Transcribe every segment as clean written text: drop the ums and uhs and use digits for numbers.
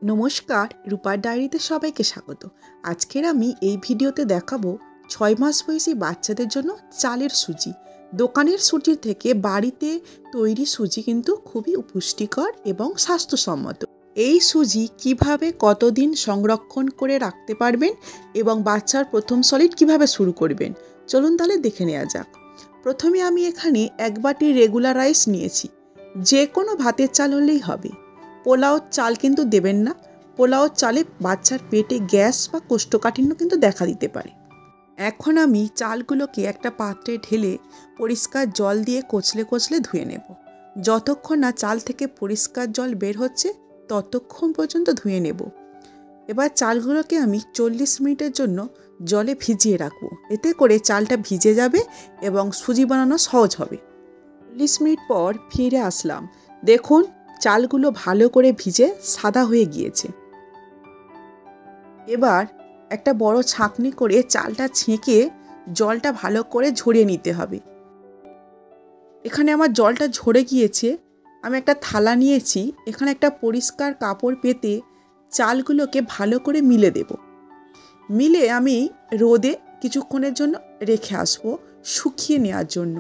নমস্কার, রূপার ডায়েরিতে সবাইকে স্বাগত। আজকের আমি এই ভিডিওতে দেখাবো 6 মাস বয়সী বাচ্চাদের জন্য চালের সুজি। দোকানের সুজির থেকে বাড়িতে তৈরি সুজি কিন্তু খুবই পুষ্টিকর এবং স্বাস্থ্যসম্মত। এই সুজি কিভাবে কতদিন সংরক্ষণ করে রাখতে পারবেন এবং বাচ্চার প্রথম সলিড কিভাবে শুরু করবেন, চলুন তাহলে দেখে নেওয়া যাক। প্রথমে আমি এখানে 1 বাটি রেগুলার রাইস নিয়েছি। যে কোনো ভাতের চাল হলেই হবে। পোলাও চাল কিন্তু দেবেন না। পোলাও চালে বাচ্চার পেটে গ্যাস বা কোষ্ঠকাঠিন্য কিন্তু দেখা দিতে পারে। এখন আমি চালগুলোকে একটা পাত্রে ঢেলে পরিষ্কার জল দিয়ে কচলে কচলে ধুয়ে নেব। যতক্ষণ না চাল থেকে পরিষ্কার জল বের হচ্ছে ততক্ষণ পর্যন্ত ধুয়ে নেব। এবার চালগুলোকে আমি 40 মিনিটের জন্য জলে ভিজিয়ে রাখবো। এতে করে চালটা ভিজে যাবে এবং সুজি বানানো সহজ হবে। 40 মিনিট পর ফিরে আসলাম। দেখুন, চালগুলো ভালো করে ভিজে সাদা হয়ে গিয়েছে। এবার একটা বড় ছাঁকনি করে চালটা ছেঁকে জলটা ভালো করে ঝরিয়ে নিতে হবে। এখানে আমার জলটা ঝরে গিয়েছে। আমি একটা থালা নিয়েছি। এখানে একটা পরিষ্কার কাপড় পেতে চালগুলোকে ভালো করে মিলে দেব। মিলে আমি রোদে কিছুক্ষণের জন্য রেখে আসবো শুকিয়ে নেওয়ার জন্য।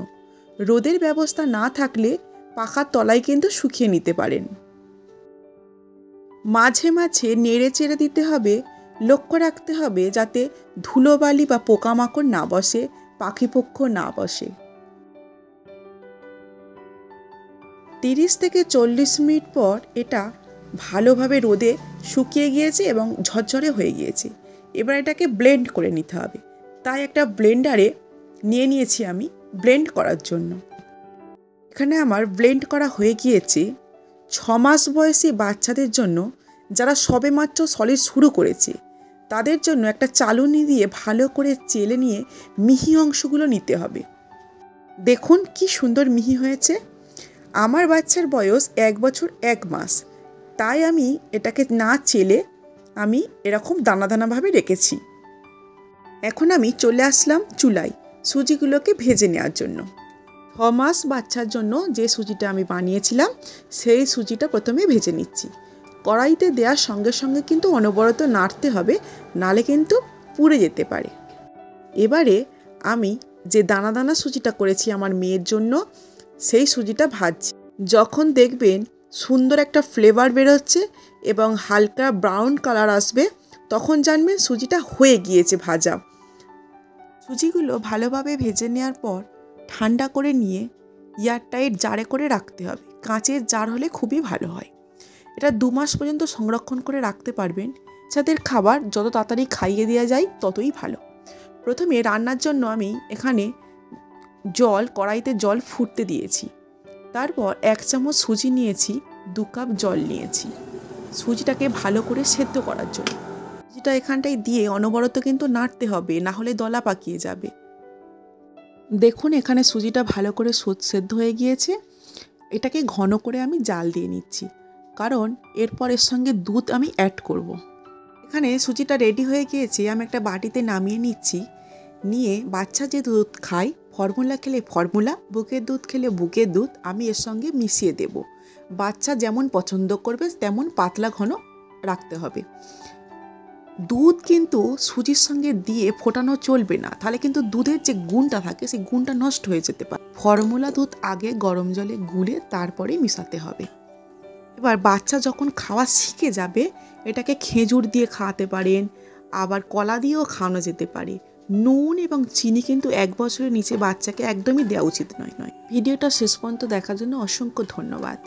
রোদের ব্যবস্থা না থাকলে পাখার তলায় কিন্তু শুকিয়ে নিতে পারেন। মাঝে মাঝে নেড়ে চেড়ে দিতে হবে। লক্ষ্য রাখতে হবে যাতে ধুলোবালি বা পোকামাকড় না বসে, পাখিপক্ষ না বসে। 30 থেকে 40 মিনিট পর এটা ভালোভাবে রোদে শুকিয়ে গিয়েছে এবং ঝরঝরে হয়ে গিয়েছে। এবার এটাকে ব্লেন্ড করে নিতে হবে। তাই একটা ব্লেন্ডারে নিয়ে নিয়েছি আমি ব্লেন্ড করার জন্য। এখানে আমার ব্লেন্ড করা হয়ে গিয়েছে। 6 মাস বয়সী বাচ্চাদের জন্য, যারা সবেমাত্র সলিড শুরু করেছে, তাদের জন্য একটা চালুনি দিয়ে ভালো করে চেলে নিয়ে মিহি অংশগুলো নিতে হবে। দেখুন কি সুন্দর মিহি হয়েছে। আমার বাচ্চার বয়স 1 বছর 1 মাস, তাই আমি এটাকে না চেলে আমি এরকম দানা দানাভাবে রেখেছি। এখন আমি চলে আসলাম চুলায় সুজিগুলোকে ভেজে নেওয়ার জন্য। 6 মাস বাচ্চার জন্য যে সুজিটা আমি বানিয়েছিলাম সেই সুজিটা প্রথমে ভেজে নিচ্ছি। কড়াইতে দেওয়ার সঙ্গে সঙ্গে কিন্তু অনবরত নাড়তে হবে, নালে কিন্তু পুড়ে যেতে পারে। এবারে আমি যে দানা দানা সুজিটা করেছি আমার মেয়ের জন্য, সেই সুজিটা ভাজছি। যখন দেখবেন সুন্দর একটা ফ্লেভার বেরোচ্ছে এবং হালকা ব্রাউন কালার আসবে, তখন জানবেন সুজিটা হয়ে গিয়েছে ভাজা। সুজিগুলো ভালোভাবে ভেজে নেওয়ার পর ঠান্ডা করে নিয়ে এয়ারটাইট জারে করে রাখতে হবে। কাঁচের জার হলে খুবই ভালো হয়। এটা 2 মাস পর্যন্ত সংরক্ষণ করে রাখতে পারবেন। যাদের খাবার যত তাড়াতাড়ি খাইয়ে দেওয়া যায় ততই ভালো। প্রথমে রান্নার জন্য আমি এখানে কড়াইতে জল ফুটতে দিয়েছি। তারপর 1 চামচ সুজি নিয়েছি, 2 কাপ জল নিয়েছি সুজিটাকে ভালো করে সেদ্ধ করার জন্য। সুজিটা এখানটায় দিয়ে অনবরত কিন্তু নাড়তে হবে, না হলে দলা পাকিয়ে যাবে। দেখুন এখানে সুজিটা ভালো করে সেদ্ধ হয়ে গিয়েছে। এটাকে ঘন করে আমি জাল দিয়ে নিচ্ছি, কারণ এরপর এর সঙ্গে দুধ আমি অ্যাড করব। এখানে সুজিটা রেডি হয়ে গিয়েছে। আমি একটা বাটিতে নামিয়ে নিচ্ছি। নিয়ে বাচ্চা যে দুধ খায়, ফর্মুলা খেলে ফর্মুলা, বুকের দুধ খেলে বুকের দুধ, আমি এর সঙ্গে মিশিয়ে দেব। বাচ্চা যেমন পছন্দ করবে তেমন পাতলা ঘন রাখতে হবে। দুধ কিন্তু সুজির সঙ্গে দিয়ে ফোটানো চলবে না, তাহলে কিন্তু দুধের যে গুণটা থাকে সেই গুণটা নষ্ট হয়ে যেতে পারে। ফর্মুলা দুধ আগে গরম জলে গুলে তারপরে মিশাতে হবে। এবার বাচ্চা যখন খাওয়া শিখে যাবে, এটাকে খেজুর দিয়ে খাওয়াতে পারেন, আবার কলা দিয়েও খাওয়ানো যেতে পারে। নুন এবং চিনি কিন্তু 1 বছরের নিচে বাচ্চাকে একদমই দেওয়া উচিত নয়। ভিডিওটা শেষ পর্যন্ত দেখার জন্য অসংখ্য ধন্যবাদ।